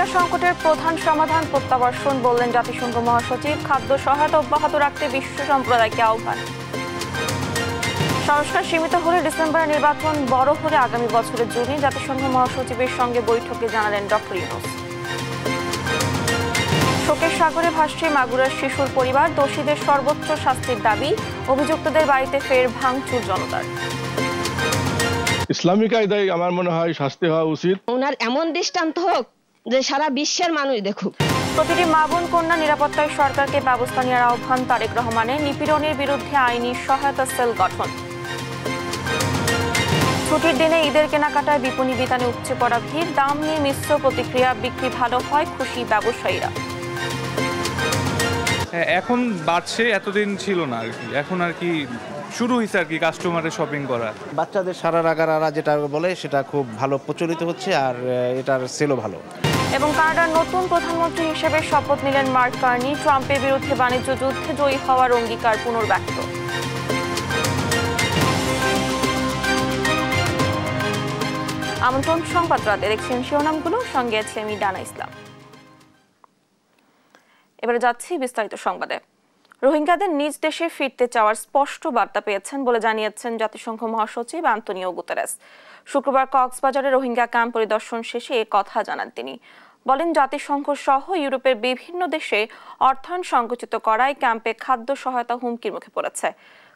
রোহিঙ্গা সংকটের প্রধান সমাধান প্রত্যাবর্তন বললেন জাতিসংঘ মহাসচিব। খাদ্য সহায়তা অব্যাহত রাখতে বিশ্ব সম্প্রদায়কে আহ্বান। সংস্কার সীমিত হলে ডিসেম্বরে নির্বাচন, বড় হলে আগামী বছরের জুনে জাতিসংঘ মহাসচিবের সঙ্গে বৈঠকে জানালেন ডক্টর ইউনূস। শোকের সাগরে ভাসছে মাগুরার শিশুর পরিবার, দোষীদের সর্বোচ্চ শাস্তির দাবি, অভিযুক্তদের বাড়িতে ফের ভাঙচুর জনতার। ইসলামিক কায়দায় আমার মনে হয় শাস্তি হওয়া উচিত। ওনার এমন দৃষ্টান্ত হোক যে সারা বিশ্বের মানুষ দেখুক। প্রতিটি মা বোন কন্যা নিরাপত্তায় সরকারকে ব্যবস্থা নেওয়ার আহ্বান তারেক রহমানের। নিপীড়নের বিরুদ্ধে আইনি সহায়তা সেল গঠন। ছুটির দিনে ঈদের কেনাকাটায় বিপণী বিতানে উপচে পড়া ভিড়, দাম নিয়ে মিশ্র প্রতিক্রিয়া, বিক্রি ভালো হয় খুশি ব্যবসায়ীরা। এখন বাড়ছে, এতদিন ছিল না আর কি, এখন আর কি শুরু হয়েছে আর কি কাস্টমারের শপিং করা। বাচ্চাদের সারা রাগারারা যেটা বলে সেটা খুব ভালো প্রচলিত হচ্ছে, আর এটার সেলও ভালো। এবং কানাডার নতুন প্রধানমন্ত্রী হিসেবে শপথ নিলেন মার্ক কার্নি। ট্রাম্পের বিরুদ্ধে বাণিজ্য যুদ্ধে জয়ী হওয়ার অঙ্গীকার পুনর্ব্যক্ত। আমন্ত্রণ সংবাদ রাতে দেখছেন শিরোনামগুলো, সঙ্গে আছে আমি ডানা ইসলাম। এবারে যাচ্ছি বিস্তারিত সংবাদে। রোহিঙ্গাদের নিজ দেশে ফিরতে চাওয়ার স্পষ্ট বার্তা পেয়েছেন বলে জানিয়েছেন জাতিসংঘ মহাসচিব আন্তোনিও গুতেরেস। শুক্রবার কক্সবাজারে রোহিঙ্গা ক্যাম্প পরিদর্শন শেষে এ কথা জানান তিনি। বলেন, জাতিসংঘ সহ ইউরোপের বিভিন্ন দেশে অর্থায়ন সংকুচিত করায় ক্যাম্পে খাদ্য সহায়তা হুমকির মুখে পড়েছে।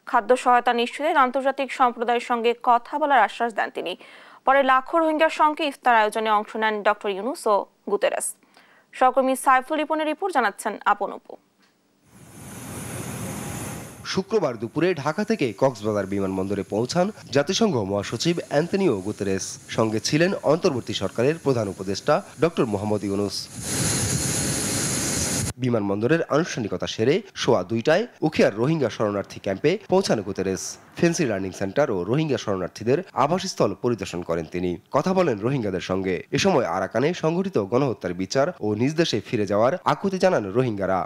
খাদ্য সহায়তা নিশ্চিতে আন্তর্জাতিক সম্প্রদায়ের সঙ্গে কথা বলার আশ্বাস দেন তিনি। পরে লাখো রোহিঙ্গার সঙ্গে ইফতার আয়োজনে অংশ নেন ডক্টর ইউনূস ও গুতেরেস। সহকর্মী সাইফুল রিপনের রিপোর্ট, জানাচ্ছেন আপন উপু। শুক্রবার দুপুরে ঢাকা থেকে কক্সবাজার বিমানবন্দরে পৌঁছান জাতিসংঘ মহাসচিব অ্যান্তোনিও গুতেরেস। সঙ্গে ছিলেন অন্তর্বর্তী সরকারের প্রধান উপদেষ্টা ডক্টর মোহাম্মদ ইউনূস। বিমানবন্দরের আনুষ্ঠানিকতা সেরে সোয়া 2টায় উখিয়ার রোহিঙ্গা শরণার্থী ক্যাম্পে পৌঁছান গুতেরেস। ফেন্সি লার্নিং সেন্টার ও রোহিঙ্গা শরণার্থীদের আবাসস্থল পরিদর্শন করেন তিনি। কথা বলেন রোহিঙ্গাদের সঙ্গে। এ সময় আরাকানে সংঘটিত গণহত্যার বিচার ও নিজ দেশে ফিরে যাওয়ার আকুতি জানান রোহিঙ্গারা।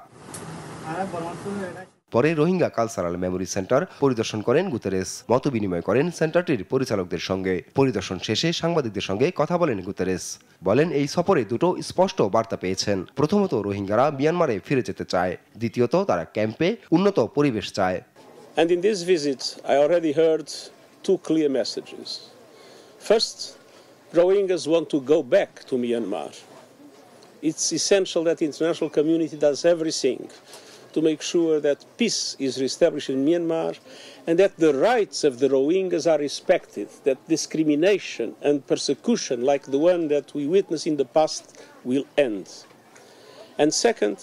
পরে রোহিঙ্গা কালচারাল মেমোরি সেন্টার পরিদর্শন করেন গুতেরেস। মত বিনিময় করেন সেন্টারটির পরিচালকদের সঙ্গে। পরিদর্শন শেষে সাংবাদিকদের সঙ্গে কথা বলেন গুতেরেস। বলেন, এই সফরে দুটো স্পষ্ট বার্তা পেয়েছেন। প্রথমত, রোহিঙ্গারা মিয়ানমারে ফিরে যেতে চায়। দ্বিতীয়ত, তারা ক্যাম্পে উন্নত পরিবেশ চায়। And in this visit, I already heard two clear messages. First, Rohingyas want to go back to Myanmar. It's essential that the international community does everything to make sure that peace is reestablished in Myanmar and that the rights of the Rohingyas are respected, that discrimination and persecution like the one that we witnessed in the past will end. And second,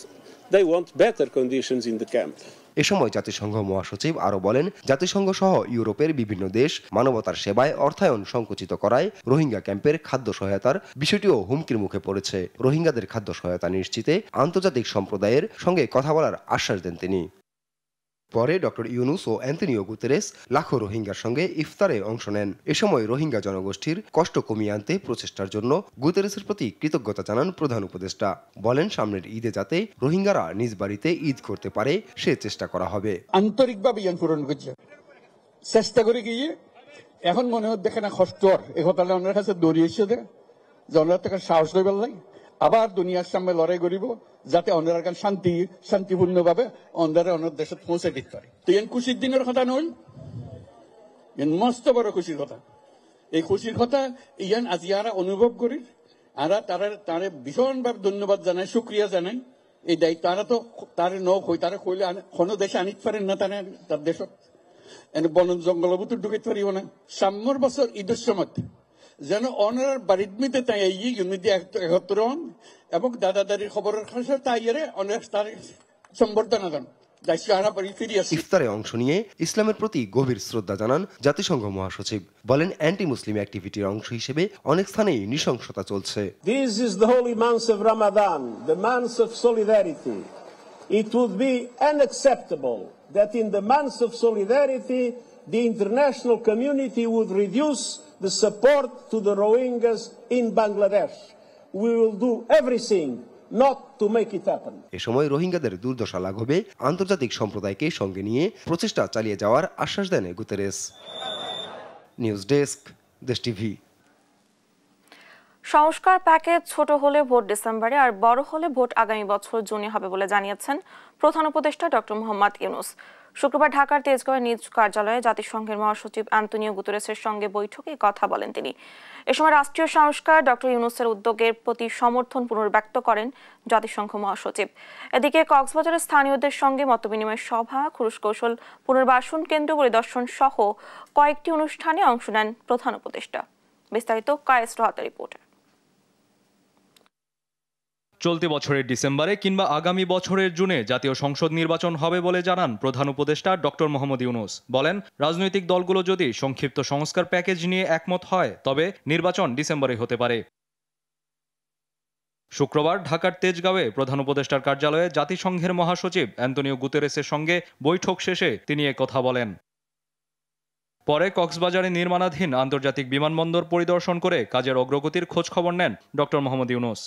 they want better conditions in the camp. এ সময় জাতিসংঘ মহাসচিব আরো বলেন, জাতিসংঘ সহ ইউরোপের বিভিন্ন দেশ মানবতার সেবায় অর্থায়ন সংকুচিত করায় রোহিঙ্গা ক্যাম্পের খাদ্য সহায়তার বিষয়টিও হুমকির মুখে পড়েছে। রোহিঙ্গাদের খাদ্য সহায়তা নিশ্চিতে আন্তর্জাতিক সম্প্রদায়ের সঙ্গে কথা বলার আশ্বাস দেন তিনি। পরে ডক্টর ইউনূস ও অ্যান্তোনিও গুতেরেস লাখো রোহিঙ্গার সঙ্গে ইফতারে অংশ নেন। এ সময় রোহিঙ্গা জনগোষ্ঠীর কষ্ট কমিয়ে আনতে প্রচেষ্টার জন্য গুতেরেসের প্রতি কৃতজ্ঞতা জানান প্রধান উপদেষ্টা। বলেন, সামনের ঈদে যাতে রোহিঙ্গারা নিজ বাড়িতে ঈদ করতে পারে সে চেষ্টা করা হবে। আন্তরিকভাবে পূরণ করছে, চেষ্টা করে গিয়ে এখন মনে হয় দেখে না কষ্ট এই কথাটা ওনার কাছে দৌড়িয়েছে যে ওনার থেকে সাহস হয়ে পেলাই আবার দুনিয়ার সামনে লড়াই করিব যাতে অন্যরা শান্তিপূর্ণভাবে অন্যের দেশে পৌঁছে দিতে পারে। তো এন খুশির দিনের কথা নয়, এন মস্ত বড় খুশির কথা। এই খুশির কথা ইয়ান আজ ইয়ারা অনুভব করি, আর তারা ভীষণভাবে ধন্যবাদ জানাই, শুক্রিয়া জানাই। এই দায়িত্ব তারা তো তার নই তারা কইলে কোনো দেশে আনিতে পারেন না, তার দেশত এনে বন জঙ্গল ভিতর ঢুকাইতে পারিব না। সামনের বছর ঈদের সময় যেন অনার বাড়ির মধ্যে তাই ইউনিটি একত্র হন এবং দাদা দাদির খবরের কাছে তাই অনেক তার সম্বর্ধনা দেন। ইফতারে অংশ নিয়ে ইসলামের প্রতি গভীর শ্রদ্ধা জানান জাতিসংঘ মহাসচিব। বলেন, অ্যান্টি মুসলিম অ্যাক্টিভিটির অংশ হিসেবে অনেক স্থানেই নৃশংসতা চলছে। This is the holy month of Ramadan, the month of solidarity. It would be unacceptable that in the month of solidarity the international community would reduce the support to the Rohingyas in Bangladesh. We will do everything not to make it happen. এ সময় রোহিঙ্গাদের দুর্দশা লাঘবে আন্তর্জাতিক সম্প্রদায়কে সঙ্গে নিয়ে প্রচেষ্টা চালিয়ে যাওয়ার আশ্বাস দেন গুতেরেস। নিউজ ডেস্ক, দেশ টিভি। সংস্কার প্যাকেজ ছোট হলে ভোট ডিসেম্বরে আর বড় হলে ভোট আগামী বছর জুনে হবে বলে জানিয়েছেন প্রধান উপদেষ্টা ডক্টর মোহাম্মদ ইউনূস। শুক্রবার ঢাকার তেজগাঁওয়ে নিজ কার্যালয়ে জাতিসংঘের মহাসচিব আন্তোনিও গুতেরেসের সঙ্গে বৈঠকে কথা বলেন তিনি। এ সময় রাষ্ট্রীয় সংস্কার ডক্টর ইউনূসের উদ্যোগের প্রতি সমর্থন পুনর্ব্যক্ত করেন জাতিসংঘ মহাসচিব। এদিকে কক্সবাজারের স্থানীয়দের সঙ্গে মতবিনিময় সভা, খুরুশ কৌশল পুনর্বাসন কেন্দ্র পরিদর্শন সহ কয়েকটি অনুষ্ঠানে অংশ নেন প্রধান উপদেষ্টা। বিস্তারিত কায়েস রহাতের রিপোর্টে। চলতি বছরের ডিসেম্বরে কিংবা আগামী বছরের জুনে জাতীয় সংসদ নির্বাচন হবে বলে জানান প্রধান উপদেষ্টা ডক্টর মোহাম্মদ ইউনূস। বলেন, রাজনৈতিক দলগুলো যদি সংক্ষিপ্ত সংস্কার প্যাকেজ নিয়ে একমত হয় তবে নির্বাচন ডিসেম্বরে হতে পারে। শুক্রবার ঢাকার তেজগাঁওয়ে প্রধান উপদেষ্টার কার্যালয়ে জাতিসংঘের মহাসচিব আন্তোনিও গুতেরেসের সঙ্গে বৈঠক শেষে তিনি কথা বলেন। পরে কক্সবাজারে নির্মাণাধীন আন্তর্জাতিক বিমানবন্দর পরিদর্শন করে কাজের অগ্রগতির খোঁজ খবর নেন ডক্টর মোহাম্মদ ইউনূস।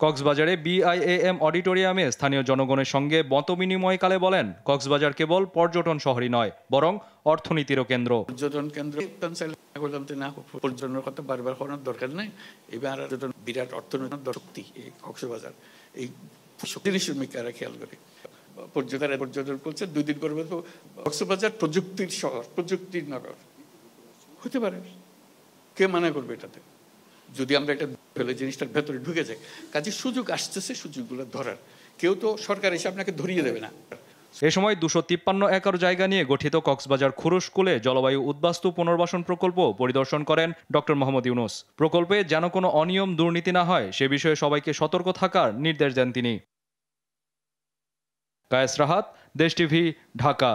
কক্সবাজারে বিআইএএম অডিটোরিয়ামে স্থানীয় জনগণের সঙ্গে মতবিনিময়কালে বলেন, কক্সবাজার কেবল পর্যটন শহরই নয়, বরং অর্থনীতিরও কেন্দ্র। পর্যটন কেন্দ্র পর্যটনের কথা বারবার করার দরকার নাই। এবার বিরাট অর্থনৈতিক শক্তি এই কক্সবাজার, এই জিনিস শ্রমিকরা খেয়াল করে পর্যটন করছে। 2 দিন পর কক্সবাজার প্রযুক্তির শহর, প্রযুক্তির নগর হতে পারে। কে মানা করবে এটাতে? যদি আমরা একটা ফেলে জিনিসটার ভেতরে ঢুকে যাই, কাজে সুযোগ আসতেছে, সুযোগগুলো ধরার কেউ তো সরকার এসে আপনাকে ধরিয়ে দেবে না। এ সময় 253 একর জায়গা নিয়ে গঠিত কক্সবাজার খুরুশকুলে জলবায়ু উদ্বাস্তু পুনর্বাসন প্রকল্প পরিদর্শন করেন ডক্টর মোহাম্মদ ইউনূস। প্রকল্পে যেন কোনো অনিয়ম দুর্নীতি না হয় সে বিষয়ে সবাইকে সতর্ক থাকার নির্দেশ দেন তিনি। কায়েস রাহাত, দেশ টিভি, ঢাকা।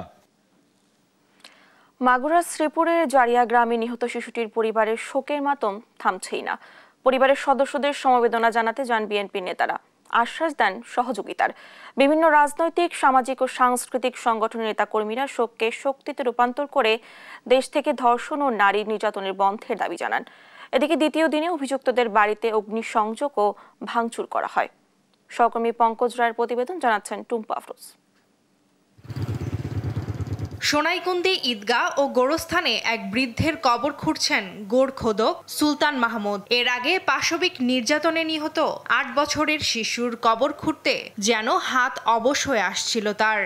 মাগুরার শ্রীপুরের জারিয়া গ্রামে নিহত শিশুটির পরিবারের শোকের মাতম থামছেই না। পরিবারের সদস্যদের সমবেদনা জানাতে যান বিএনপির নেতারা, আশ্বাস দেন সহযোগিতার। বিভিন্ন রাজনৈতিক, সামাজিক ও সাংস্কৃতিক সংগঠনের নেতাকর্মীরা শোককে শক্তিতে রূপান্তর করে দেশ থেকে ধর্ষণ ও নারী নির্যাতনের বন্ধের দাবি জানান। এদিকে দ্বিতীয় দিনে অভিযুক্তদের বাড়িতে অগ্নিসংযোগ ও ভাঙচুর করা হয়। সহকর্মী পঙ্কজ রায়ের প্রতিবেদন, জানাচ্ছেন টুম্পা আফরোজ। সোনাইকুন্দি ঈদগাহ ও গোরস্থানে এক বৃদ্ধের কবর খুঁড়ছেন গোরখোদক সুলতান মাহমুদ। এর আগে পাশবিক নির্যাতনে নিহত 8 বছরের শিশুর কবর খুঁড়তে যেন হাত অবশ হয়ে আসছিল তার।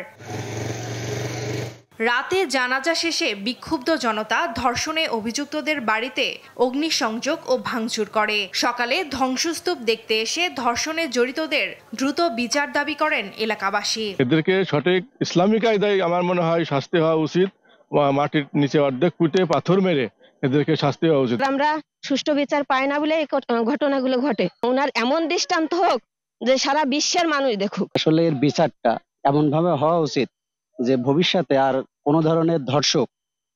রাতে জানাজা শেষে বিক্ষুব্ধ জনতা ধর্ষণে অভিযুক্তদের বাড়িতে অগ্নিসংযোগ ও ভাঙচুর করে। সকালে ধ্বংসস্তূপ দেখতে এসে ধর্ষণে জড়িতদের দ্রুত বিচার দাবি করেন এলাকাবাসী। এদেরকে সঠিক ইসলামিক কায়দায় আমার মনে হয় শাস্তি হওয়া উচিত। মাটির নিচে অর্ধেক পুঁতে পাথর মেরে এদেরকে শাস্তি হওয়া উচিত। আমরা সুষ্ঠু বিচার পাই না বলে এই ঘটনাগুলো ঘটে। ওনার এমন দৃষ্টান্ত হোক যে সারা বিশ্বের মানুষ দেখুক। আসলে এর বিচারটা এমন ভাবে হওয়া উচিত যে ভবিষ্যতে আর কোনো ধরনের ধর্ষক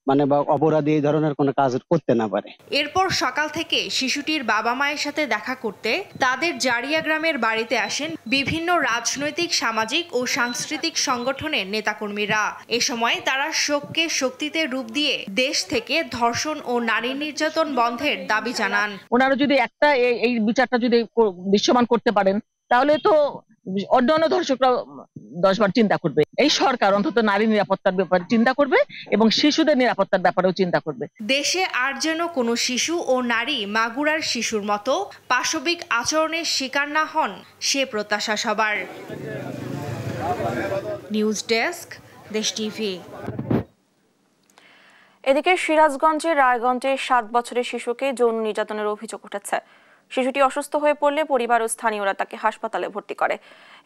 বা অপরাধী এই ধরনের কোনো কাজ করতে না পারে। এরপর সকাল থেকে শিশুটির বাবা মায়ের সাথে দেখা করতে তাদের জারিয়া গ্রামের বাড়িতে আসেন বিভিন্ন রাজনৈতিক, সামাজিক ও সাংস্কৃতিক সংগঠনের নেতাকর্মীরা। এ সময় তারা শোককে শক্তিতে রূপ দিয়ে দেশ থেকে ধর্ষণ ও নারী নির্যাতন বন্ধের দাবি জানান। ওনারা যদি এই বিচারটা যদি দৃশ্যমান করতে পারেন তাহলে তো অন্যান্য ধর্ষকরা 10 বার চিন্তা করবে। এই সরকার অন্তত নারী নিরাপত্তার ব্যাপারে চিন্তা করবে এবং শিশুদের নিরাপত্তার ব্যাপারেও চিন্তা করবে। দেশে আর যেন কোনো শিশু ও নারী মাগুরার শিশুর মতো পাশবিক আচরণের শিকার না হন, সে প্রত্যাশা সবার। নিউজ ডেস্ক, দেশ টিভি। এদিকে সিরাজগঞ্জের রায়গঞ্জে 7 বছরের শিশুকে যৌন নির্যাতনের অভিযোগ উঠেছে। শিশুটি অসুস্থ হয়ে পড়লে পরিবার ও স্থানীয়রা তাকে হাসপাতালে ভর্তি করে।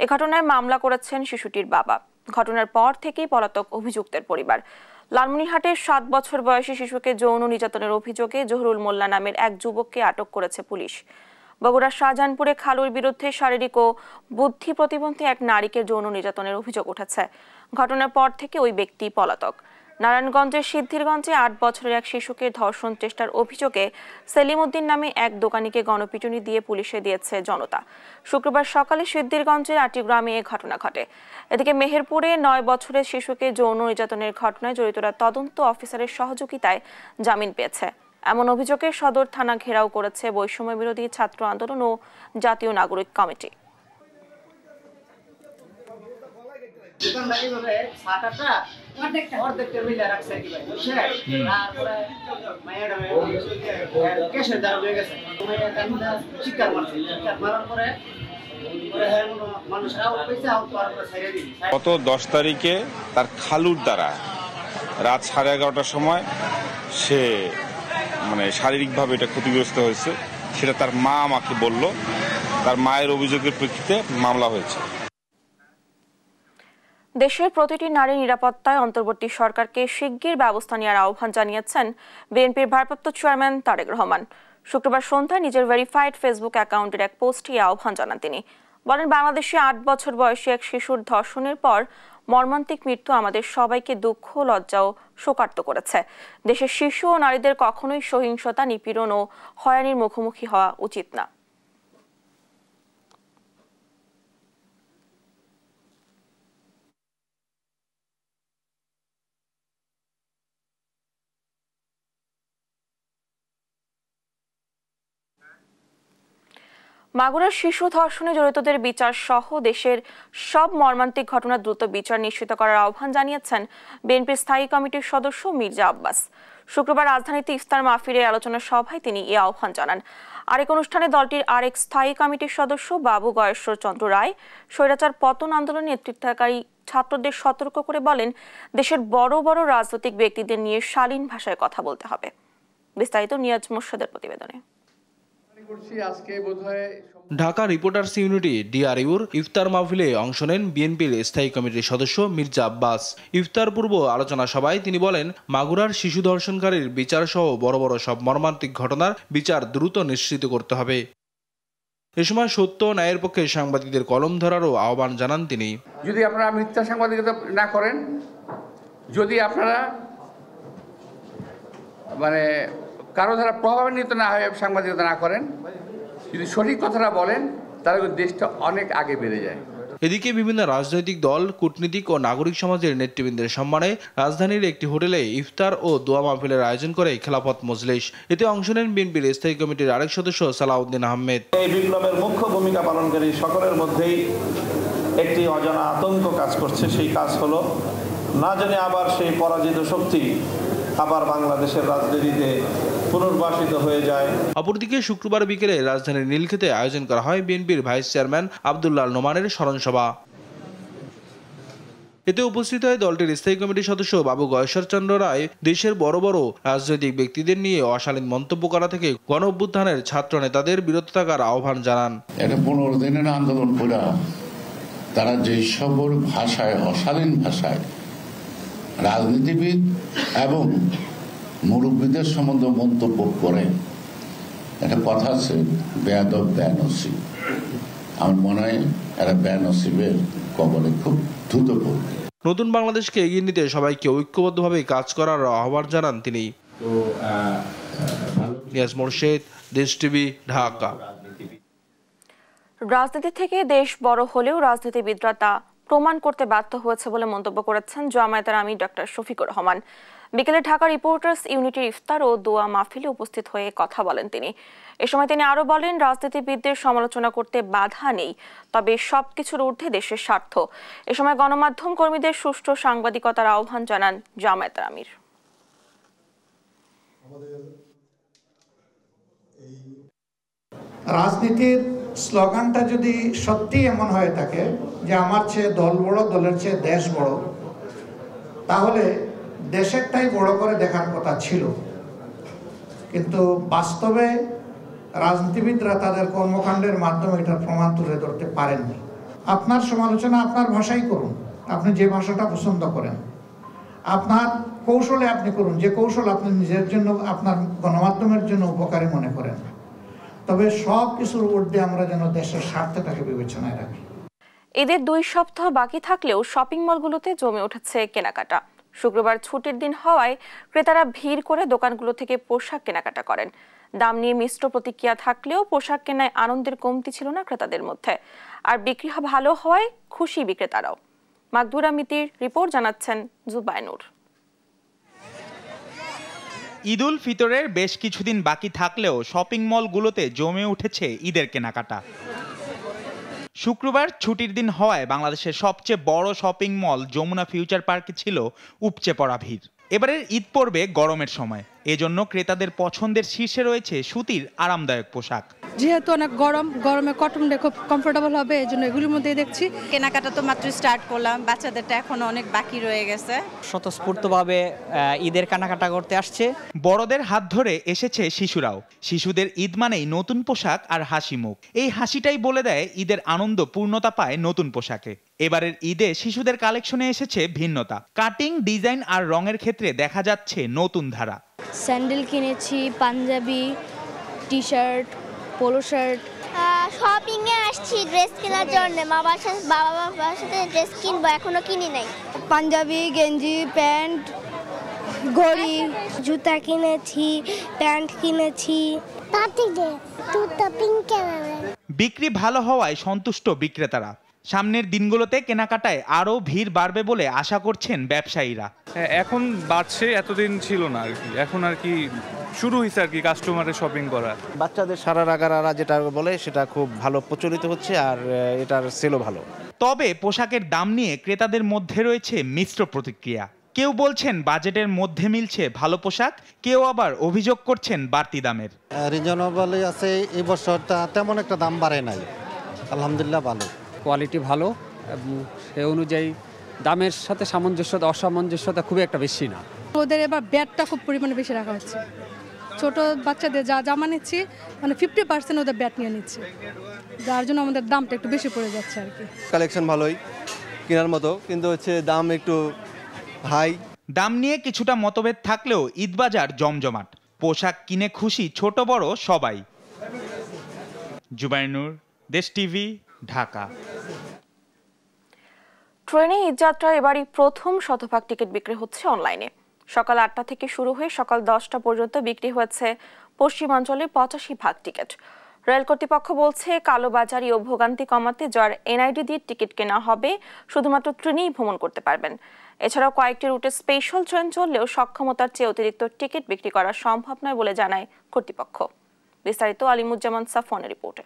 এ ঘটনায় মামলা করেছেন শিশুটির বাবা। ঘটনার পর থেকেই পলাতক অভিযুক্তের পরিবার। লালমনিরহাটের 7 বছর বয়সী শিশুকে যৌন নির্যাতনের অভিযোগে জহুরুল মোল্লা নামের এক যুবককে আটক করেছে পুলিশ। বগুড়ার শাহজাহানপুরে খালুর বিরুদ্ধে শারীরিক ও বুদ্ধি প্রতিবন্ধী এক নারীকে যৌন নির্যাতনের অভিযোগ উঠেছে। ঘটনার পর থেকে ওই ব্যক্তি পলাতক। নারায়ণগঞ্জের সিদ্ধিরগঞ্জে 8 বছরের এক শিশুকে ধর্ষণ চেষ্টার অভিযোগে সেলিম উদ্দিন নামে এক দোকানিকে গণপিটুনি দিয়ে পুলিশে দিয়েছে জনতা। শুক্রবার সকালে সিদ্ধিরগঞ্জের আটিগ্রামে এ ঘটনা ঘটে। এদিকে মেহেরপুরে 9 বছরের শিশুকে যৌন নির্যাতনের ঘটনায় জড়িতরা তদন্ত অফিসারের সহযোগিতায় জামিন পেয়েছে। এমন অভিযোগে সদর থানা ঘেরাও করেছে বৈষম্য বিরোধী ছাত্র আন্দোলন ও জাতীয় নাগরিক কমিটি। গত 10 তারিখে তার খালুর দ্বারা রাত 11:30টার সময় সে মানে শারীরিকভাবে এটা ক্ষতিগ্রস্ত হয়েছে, সেটা তার মা আমাকে বলল। তার মায়ের অভিযোগের প্রেক্ষিতে মামলা হয়েছে। দেশের প্রতিটি নারী নিরাপত্তায় অন্তর্বর্তী সরকারকে শিগগির ব্যবস্থা নেওয়ার আহ্বান জানিয়েছেন বিএনপির ভারপ্রাপ্ত চেয়ারম্যান তারেক রহমান। শুক্রবার সন্ধ্যায় নিজের ভেরিফাইড ফেসবুক অ্যাকাউন্টের এক পোস্টে এই আহ্বান জানান তিনি। বলেন, বাংলাদেশে 8 বছর বয়সী এক শিশুর ধর্ষণের পর মর্মান্তিক মৃত্যু আমাদের সবাইকে দুঃখ, লজ্জা ও শোকার্ত করেছে। দেশের শিশু ও নারীদের কখনোই সহিংসতা, নিপীড়ন ও হয়রানির মুখোমুখি হওয়া উচিত না। মাগুরার শিশু ধর্ষণে জড়িতদের বিচার সহ দেশের সব মর্মান্তিক ঘটনার দ্রুত বিচার নিশ্চিত করার আহ্বান জানিয়েছেন বিএনপির স্থায়ী কমিটির সদস্য মির্জা আব্বাস। শুক্রবার রাজধানীতে ইফতার মাহফিলের আলোচনা সভায় তিনি এই আহ্বান জানান। আরেক অনুষ্ঠানে দলটির আরেক স্থায়ী কমিটির সদস্য বাবু গয়েশ্বর চন্দ্র রায় স্বৈরাচার পতন আন্দোলনে নেতৃত্বকারী ছাত্রদের সতর্ক করে বলেন, দেশের বড় বড় রাজনৈতিক ব্যক্তিদের নিয়ে শালীন ভাষায় কথা বলতে হবে। বিস্তারিত নিয়াজ মোর্শেদের প্রতিবেদনে। ঢাকা রিপোর্টার্স ইউনিটি ডিআরইউর ইফতার মাহফিলে অংশ নেন বিএনপির স্থায়ী কমিটির সদস্য মির্জা আব্বাস। ইফতার পূর্ব আলোচনা সভায় তিনি বলেন, মাগুরার শিশু ধর্ষণকারীর বিচার সহ বড় বড় সব মর্মান্তিক ঘটনার বিচার দ্রুত নিশ্চিত করতে হবে। এ সময় সত্য ন্যায়ের পক্ষে সাংবাদিকদের কলম ধরারও আহ্বান জানান তিনি। যদি আপনারা মিথ্যা সাংবাদিকতা না করেন, যদি আপনারা কারো দ্বারা প্রভাবান্বিত না হয়ে সাংবাদিকতা না করেন, যদি সঠিক কথাটা বলেন, তাহলে দেশটা অনেক আগে বেড়ে যায়। এদিকে বিভিন্ন রাজনৈতিক দল, কূটনীতিক ও নাগরিক সমাজের নেতৃবৃন্দের সম্মানে রাজধানীর একটি হোটেলে ইফতার ও দোয়া মাহফিলের আয়োজন করে খেলাফত মজলিস। এতে অংশ নেন বিএনপির স্থায়ী কমিটির আরেক সদস্য সালাউদ্দিন আহমেদ। এই বিপ্লবের মুখ্য ভূমিকা পালনকারী সকলের মধ্যেই একটি অজানা আতঙ্ক কাজ করছে। সেই কাজ হলো, না জানি আবার সেই পরাজিত শক্তি আবার বাংলাদেশের রাজনীতিতে পুনর্বাসিত হয়ে যায়। অপরদিকে শুক্রবার বিকেলে রাজধানীর নীলক্ষেতে আয়োজন করা হয় বিএনপির ভাইস চেয়ারম্যান আব্দুল্লাহ নোমানের স্মরণসভা। এতে উপস্থিত হয় দলটির স্থায়ী কমিটির সদস্য বাবু গয়েশ্বর চন্দ্র রায়। দেশের বড় বড় রাজনৈতিক ব্যক্তিদের নিয়ে অশালীন মন্তব্য করা থেকে গণ অভ্যুত্থানের ছাত্র নেতাদের বিরত থাকার আহ্বান জানান। এটা 15 দিনের আন্দোলন করে তারা যে সকল ভাষায়, অশালীন ভাষায় রাজনীতিবিদ এবং মুরব্বীদের সম্বন্ধে মন্তব্য করে, একটা কথা আছে, বেয়াদব বেনসিব। আমার মনে হয় এরা বেনসিবের কবলে খুব দ্রুত পড়বে। নতুন বাংলাদেশকে এগিয়ে নিতে সবাইকে ঐক্যবদ্ধভাবে কাজ করার আহ্বান জানান তিনি। নিয়াজ মোর্শেদ, দেশ টিভি, ঢাকা। রাজনীতি থেকে দেশ বড় হলেও রাজনীতিবিদরা তা প্রমাণ করতে ব্যর্থ হয়েছে বলে মন্তব্য করেছেন জামায়াতের আমির ডক্টর শফিকুর রহমান। বিকেলে ঢাকা রিপোর্টার্স ইউনিটির ইফতার ও দোয়া মাহফিলে উপস্থিত হয়ে কথা বলেন তিনি। এ সময় তিনি আরো বলেন, রাজনীতিবিদদের সমালোচনা করতে বাধা নেই, তবে সবকিছুর ঊর্ধ্বে দেশের স্বার্থ। এ সময় গণমাধ্যম কর্মীদের সুষ্ঠু সাংবাদিকতার আহ্বান জানান জামায়াতের আমির। রাজনীতির স্লোগানটা যদি সত্যি এমন হয়ে থাকে যে আমার চেয়ে দল বড়, দলের চেয়ে দেশ বড়, তাহলে দেশেরটাই বড় করে দেখার কথা ছিল। কিন্তু বাস্তবে রাজনীতিবিদরা তাদের কর্মকাণ্ডের মাধ্যমে এটার প্রমাণ তুলে ধরতে পারেননি। আপনার সমালোচনা আপনার ভাষাই করুন, আপনি যে ভাষাটা পছন্দ করেন, আপনার কৌশলে আপনি করুন, যে কৌশল আপনি নিজের জন্য, আপনার গণমাধ্যমের জন্য উপকারী মনে করেন। তবে সব কিছুর ঊর্ধ্বে আমরা যেন দেশের স্বার্থটাকে বিবেচনায় রাখি। ঈদের 2 সপ্তাহ বাকি থাকলেও শপিং মলগুলোতে জমে উঠেছে কেনাকাটা। শুক্রবার ছুটির দিন হওয়ায় ক্রেতারা ভিড় করে দোকানগুলো থেকে পোশাক কেনাকাটা করেন। দাম নিয়ে মিশ্র প্রতিক্রিয়া থাকলেও পোশাক কেনায় আনন্দের কমতি ছিল না ক্রেতাদের মধ্যে। আর বিক্রি ভালো হওয়ায় খুশি বিক্রেতারাও। মাকদুরা মিতির রিপোর্ট জানাচ্ছেন জুবাইনুর। ঈদ উল ফিতরের বেশ কিছুদিন বাকি থাকলেও শপিং মলগুলোতে জমে উঠেছে ঈদের কেনাকাটা। শুক্রবার ছুটির দিন হওয়ায় বাংলাদেশের সবচেয়ে বড় শপিং মল যমুনা ফিউচার পার্কে ছিল উপচে পড়া ভিড়। এবারের ঈদ পড়বে গরমের সময়, এজন্য ক্রেতাদের পছন্দের শীর্ষে রয়েছে সুতির আরামদায়ক পোশাক। যেহেতু অনেক গরমে কটনটা খুব কমফোর্টেবল হবে, এই জন্য এগুলির মধ্যে দেখছি। কেনাকাটা তো মাত্র স্টার্ট করলাম, বাচ্চাদেরটা এখনো অনেক বাকি রয়ে গেছে। স্বতঃস্ফূর্তভাবে ঈদের কেনাকাটা করতে আসছে। বড়দের হাত ধরে এসেছে শিশুরাও। শিশুদের ঈদ মানেই নতুন পোশাক আর হাসি মুখ। এই হাসিটাই বলে দেয় ঈদের আনন্দ পূর্ণতা পায় নতুন পোশাকে। এবারের ঈদে শিশুদের কালেকশনে এসেছে ভিন্নতা। কাটিং, ডিজাইন আর রঙের ক্ষেত্রে দেখা যাচ্ছে নতুন ধারা। স্যান্ডেল কিনেছি, Punjabi, T shirt, polo shirt. Shopping এ আসছি ড্রেস কেনার জন্য। বাবার সাথে ড্রেস কিনবো, এখনো কিনি নাই। পাঞ্জাবি, গেঞ্জি, প্যান্ট, ঘড়ি, জুতা কিনেছি, প্যান্ট কিনেছি। বিক্রি ভালো হওয়ায় সন্তুষ্ট বিক্রেতারা। সামনের দিনগুলোতে কেনাকাটায় আরো ভিড় বাড়বে বলে আশা করছেন ব্যবসায়ীরা। এখন বাড়ছে, এতদিন ছিল না আর কি। এখন আর কি শুরু হয়েছে আর কি কাস্টমারের শপিং করা। বাচ্চাদের সারারা গারারা যেটা বলে সেটা খুব ভালো প্রচলিত হচ্ছে, আর এটার সেলও ভালো। তবে পোশাকের দাম নিয়ে ক্রেতাদের মধ্যে রয়েছে মিশ্র প্রতিক্রিয়া। কেউ বলছেন বাজেটের মধ্যে মিলছে ভালো পোশাক, কেউ আবার অভিযোগ করছেন বাড়তি দামের। রিজনেবলই আছে, এই বছরটা তেমন একটা দাম বাড়ে নাই, আলহামদুলিল্লাহ ভালো। কোয়ালিটি ভালো, সেই অনুযায়ী দামের সাথে সামঞ্জস্যতা অসামঞ্জস্যতা খুব একটা বেশি না। ওদের এবার ব্যাটটা খুব পরিমাণে বেশি রাখা হচ্ছে। ছোট বাচ্চাদের যা জামা নিচ্ছি, মানে 50% ওদের ব্যাট নিয়ে নিচ্ছে, যার জন্য আমাদের দামটা একটু বেশি পড়ে যাচ্ছে আর কি। কালেকশন ভালোই, কেনার মতো, কিন্তু দাম একটু হাই। দাম নিয়ে কিছুটা মতভেদ থাকলেও ঈদবাজার জমজমাট। পোশাক কিনে খুশি ছোট বড় সবাই। জুবাইনুর, দেশ টিভি, ঢাকা। ট্রেনে ঈদযাত্রা এবারই প্রথম শতভাগ টিকিট বিক্রি হচ্ছে অনলাইনে। সকাল 8টা থেকে শুরু হয়ে সকাল 10টা পর্যন্ত বিক্রি হয়েছে পশ্চিমাঞ্চলের 85% টিকিট। রেল কর্তৃপক্ষ বলছে, কালোবাজারি ও ভোগান্তি কমাতে যার এনআইডি দিয়ে টিকিট কেনা হবে শুধুমাত্র ট্রেনেই ভ্রমণ করতে পারবেন। এছাড়াও কয়েকটি রুটে স্পেশাল ট্রেন চললেও সক্ষমতার চেয়ে অতিরিক্ত টিকিট বিক্রি করা সম্ভব নয় বলে জানায় কর্তৃপক্ষ। বিস্তারিত আলিমুজ্জামান সাফওয়ানের রিপোর্টে।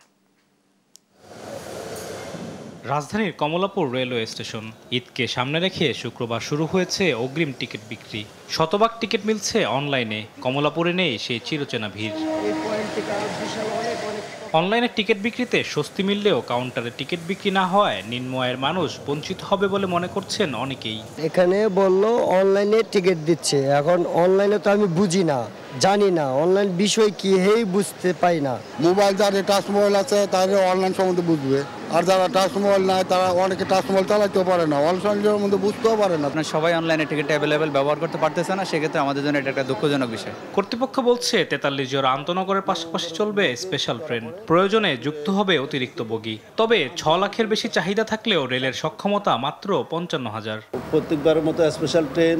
রাজধানীর কমলাপুর রেলওয়ে স্টেশন। ঈদকে সামনে রেখে শুক্রবার শুরু হয়েছে অগ্রিম টিকিট বিক্রি। শতভাগ টিকিট মিলছে অনলাইনে। কমলাপুরে নেই সেই চিরচেনা ভিড়। অনলাইনে টিকিট বিক্রিতে স্বস্তি মিললেও কাউন্টারে টিকিট বিক্রি না হওয়ায় নিম্ন আয়ের মানুষ বঞ্চিত হবে বলে মনে করছেন অনেকেই। এখানে বললো অনলাইনে টিকিট দিচ্ছে, এখন অনলাইনে তো আমি বুঝি না, জানি না অনলাইন বিষয় কি, হেই বুঝতে পাই না। মোবাইল যাদের টাচ মোবাইল আছে তাদের অনলাইন সম্বন্ধে বুঝবে, আর যারা টাচ মোবাইল নাই তারা অনেকে টাচ মোবাইল চালাতেও পারে না, অনলাইনের মধ্যে বুঝতেও পারে না। আপনার সবাই অনলাইনে টিকিট অ্যাভেলেবেল ব্যবহার করতে পারতেছে না, সেক্ষেত্রে আমাদের জন্য এটা একটা দুঃখজনক বিষয়। কর্তৃপক্ষ বলছে 43 জোড়া আন্তনগরের পাশাপাশি চলবে স্পেশাল ট্রেন। প্রয়োজনে যুক্ত হবে অতিরিক্ত বগি। তবে 6 লাখের বেশি চাহিদা থাকলেও রেলের সক্ষমতা মাত্র 55,000। প্রত্যেকবারের মতো স্পেশাল ট্রেন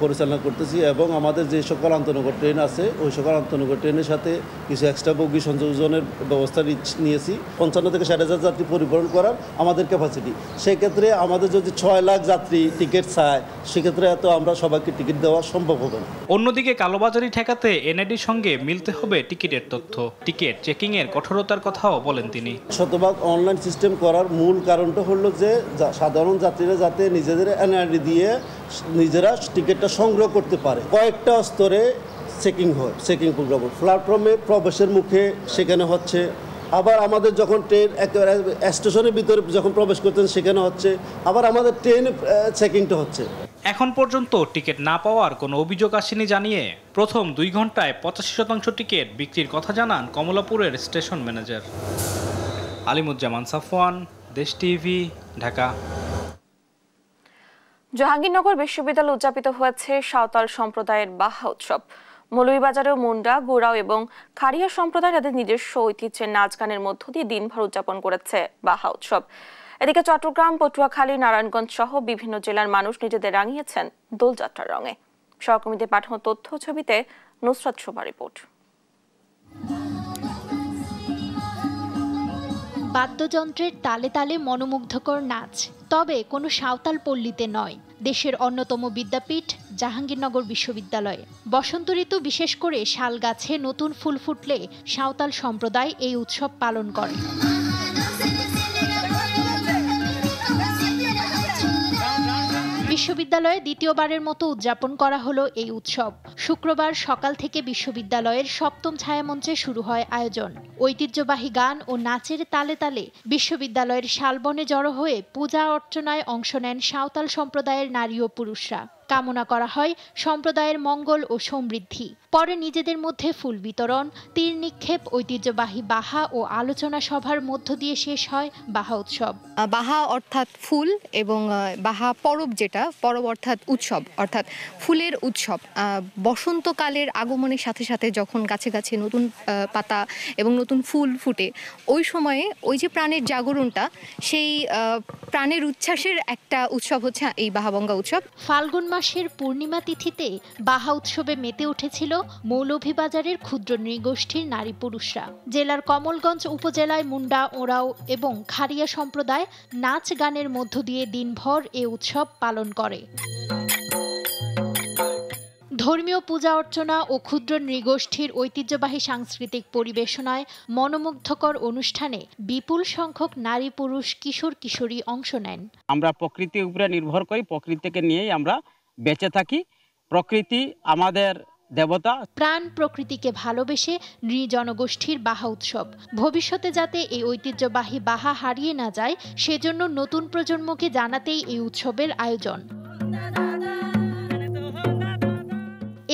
পরিচালনা করতেছি এবং আমাদের যে সকল আন্তনগর ট্রেন আছে ওই সকল আন্তনগর ট্রেনের সাথে কিছু এক্সট্রা বগি সংযোজনের ব্যবস্থা নিয়েছি। 55 থেকে 60,000 যাত্রী পরিবহন করার আমাদের ক্যাপাসিটি। সেক্ষেত্রে আমাদের যদি 6 লাখ যাত্রী টিকিট চায়, সেক্ষেত্রে এত আমরা সবাইকে টিকিট দেওয়া সম্ভব হবে না। অন্যদিকে কালোবাজারি ঠেকাতে এনআইডির সঙ্গে মিলতে হবে টিকিটের তথ্য। টিকিট চেকিং এর কঠোরতার কথাও বলেন তিনি। শতভাগ অনলাইন সিস্টেম করার মূল কারণটা হলো যে সাধারণ যাত্রীরা যাতে নিজেদের এনআইডি দিয়ে নিজেরা টিকিটটা সংগ্রহ করতে পারে। কয়েকটা স্তরে চেকিং হয়, চেকিং প্রোগ্রাম প্ল্যাটফর্মে প্রবেশের মুখে সেখানে হচ্ছে, আবার আমাদের যখন ট্রেন একেবারে স্টেশনের ভিতরে যখন প্রবেশ করতেন সেখানে হচ্ছে, আবার আমাদের ট্রেন চেকিংটা হচ্ছে। এখন পর্যন্ত টিকিট না পাওয়ার কোনো অভিযোগ আসেনি জানিয়ে প্রথম 2 ঘন্টায় 85% টিকিট বিক্রির কথা জানান কমলাপুরের স্টেশন ম্যানেজার। আলিমুজ্জামান সাফওয়ান, দেশ টিভি, ঢাকা। জাহাঙ্গীরনগর বিশ্ববিদ্যালয়ে উদযাপিত হয়েছে সাঁওতাল সম্প্রদায়ের বাহা উৎসব। মৌলভীবাজারেও মুন্ডা, গোড়াও এবং খারিয়া সম্প্রদায় তাদের নিজস্ব ঐতিহ্যের নাচ গানের মধ্য দিয়ে দিনভর উদযাপন করেছে বাহা উৎসব। এদিকে চট্টগ্রাম, পটুয়াখালী, নারায়ণগঞ্জ সহ বিভিন্ন জেলার মানুষ নিজেদের রাঙিয়েছেন দোলযাত্রার রঙে। সহকর্মীদের পাঠানো তথ্য ছবিতে নুসরাত শোভা রিপোর্ট। বাদ্যযন্ত্রের তালে তালে মনোমুগ্ধকর নাচ, তবে কোনো সাঁওতাল পল্লীতে নয়। দেশের অন্যতম বিদ্যাপীঠ জাহাঙ্গীরনগর বিশ্ববিদ্যালয়ে বসন্ত ঋতু, বিশেষ করে শাল গাছে নতুন ফুল ফুটলে সাঁওতাল সম্প্রদায় এই উৎসব পালন করে। বিশ্ববিদ্যালয়ে দ্বিতীয়বারের মতো উদযাপন করা হলো এই উৎসব। শুক্রবার সকাল থেকে বিশ্ববিদ্যালয়ের সপ্তম ছায়ামঞ্চে শুরু হয় আয়োজন। ঐতিহ্যবাহী গান ও নাচের তালে তালে বিশ্ববিদ্যালয়ের শালবনে জড়ো হয়ে পূজা অর্চনায় অংশ নেন সাঁওতাল সম্প্রদায়ের নারী ও পুরুষরা। কামনা করা হয় সম্প্রদায়ের মঙ্গল ও সমৃদ্ধি। পরে নিজেদের মধ্যে ফুল বিতরণ, তীর নিক্ষেপ, ঐতিহ্যবাহী বাহা ও আলোচনা সভার মধ্য দিয়ে শেষ হয় বাহা উৎসব। বাহা অর্থাৎ ফুল এবং বাহা পরব, যেটা পরব অর্থাৎ উৎসব, অর্থাৎ ফুলের উৎসব। বসন্তকালের আগমনের সাথে সাথে যখন গাছে গাছে নতুন পাতা এবং নতুন ফুল ফুটে, ওই সময়ে ওই যে প্রাণের জাগরণটা, সেই প্রাণের উচ্ছ্বাসের একটা উৎসব হচ্ছে এই বাহাবঙ্গা উৎসব। ফাল্গুন মাসের পূর্ণিমা তিথিতে বাহা উৎসবে মেতে উঠেছিল মৌলভীবাজারের ক্ষুদ্র নৃগোষ্ঠীর নারী পুরুষরা। জেলার কমলগঞ্জ উপজেলায় মুন্ডা, ওরাও এবং খারিয়া সম্প্রদায় নাচ গানের মধ্য দিয়ে দিনভর এ উৎসব পালন করে। ধর্মীয় পূজা অর্চনা ও ক্ষুদ্র নৃগোষ্ঠীর ঐতিহ্যবাহী সাংস্কৃতিক পরিবেশনায় মনোমুগ্ধকর অনুষ্ঠানে বিপুল সংখ্যক নারী, পুরুষ, কিশোর কিশোরী অংশ নেন। আমরা প্রকৃতির উপরে নির্ভর করি, প্রকৃতিকে নিয়েই আমরা বেঁচে থাকি। প্রকৃতি আমাদের দেবতা। প্রাণ প্রকৃতিকে ভালোবেসে নৃজনগোষ্ঠীর বাহা উৎসব। ভবিষ্যতে যাতে এই ঐতিহ্যবাহী বাহা হারিয়ে না যায়, সেজন্য নতুন প্রজন্মকে জানাতেই এই উৎসবের আয়োজন।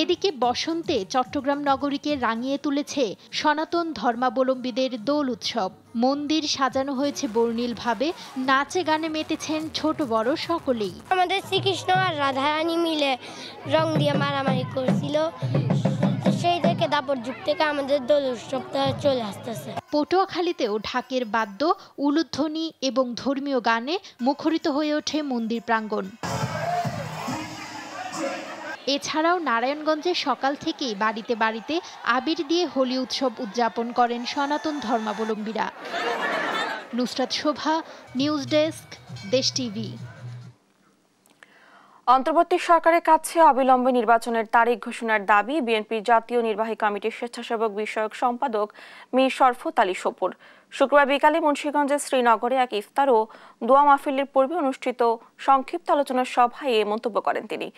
এদিকে বসন্তে চট্টগ্রাম নগরীকে রাঙিয়ে তুলেছে সনাতন ধর্মাবলম্বীদের দোল উৎসব। মন্দির সাজানো হয়েছে বর্ণিলভাবে, নাচে গানে মেতেছেন ছোট বড় সকলেই। আমাদের শ্রীকৃষ্ণ আর রাধারানী মিলে রং দিয়ে মারামারি করছিল, সেই থেকে দাপট যুগ থেকে আমাদের দোল উৎসবটা চলে আসতেছে। পটুয়াখালীতেও ঢাকের বাদ্য, উলুধ্বনি এবং ধর্মীয় গানে মুখরিত হয়ে ওঠে মন্দির প্রাঙ্গণ। এছাড়াও নারায়ণগঞ্জে সকাল থেকেই বাড়িতে বাড়িতে আবির দিয়ে হোলি উৎসব উদযাপন করেন সনাতন ধর্মাবলম্বীরা। নুসরাত শোভা, নিউজ ডেস্ক, দেশ টিভি। অন্তর্বর্তী সরকারের কাছে অবিলম্বে নির্বাচনের তারিখ ঘোষণার দাবি বিএনপির জাতীয় নির্বাহী কমিটির স্বেচ্ছাসেবক বিষয়ক সম্পাদক মীর শরফত আলী সপুর। শুক্রবার বিকালে মুন্সিগঞ্জের শ্রীনগরে এক ইফতার ও দোয়া মাহফিলের পূর্বে অনুষ্ঠিত সংক্ষিপ্ত আলোচনা সভায় এ মন্তব্য করেন তিনি।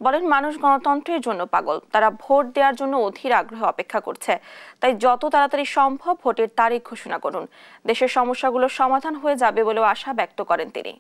বলেন, মানুষ গণতন্ত্রের জন্য পাগল, তারা ভোট দেওয়ার জন্য অধীর আগ্রহে অপেক্ষা করছে। তাই যত তাড়াতাড়ি সম্ভব ভোটের তারিখ ঘোষণা করুন, দেশের সমস্যাগুলো সমাধান হয়ে যাবে বলেও আশা ব্যক্ত করেন তিনি।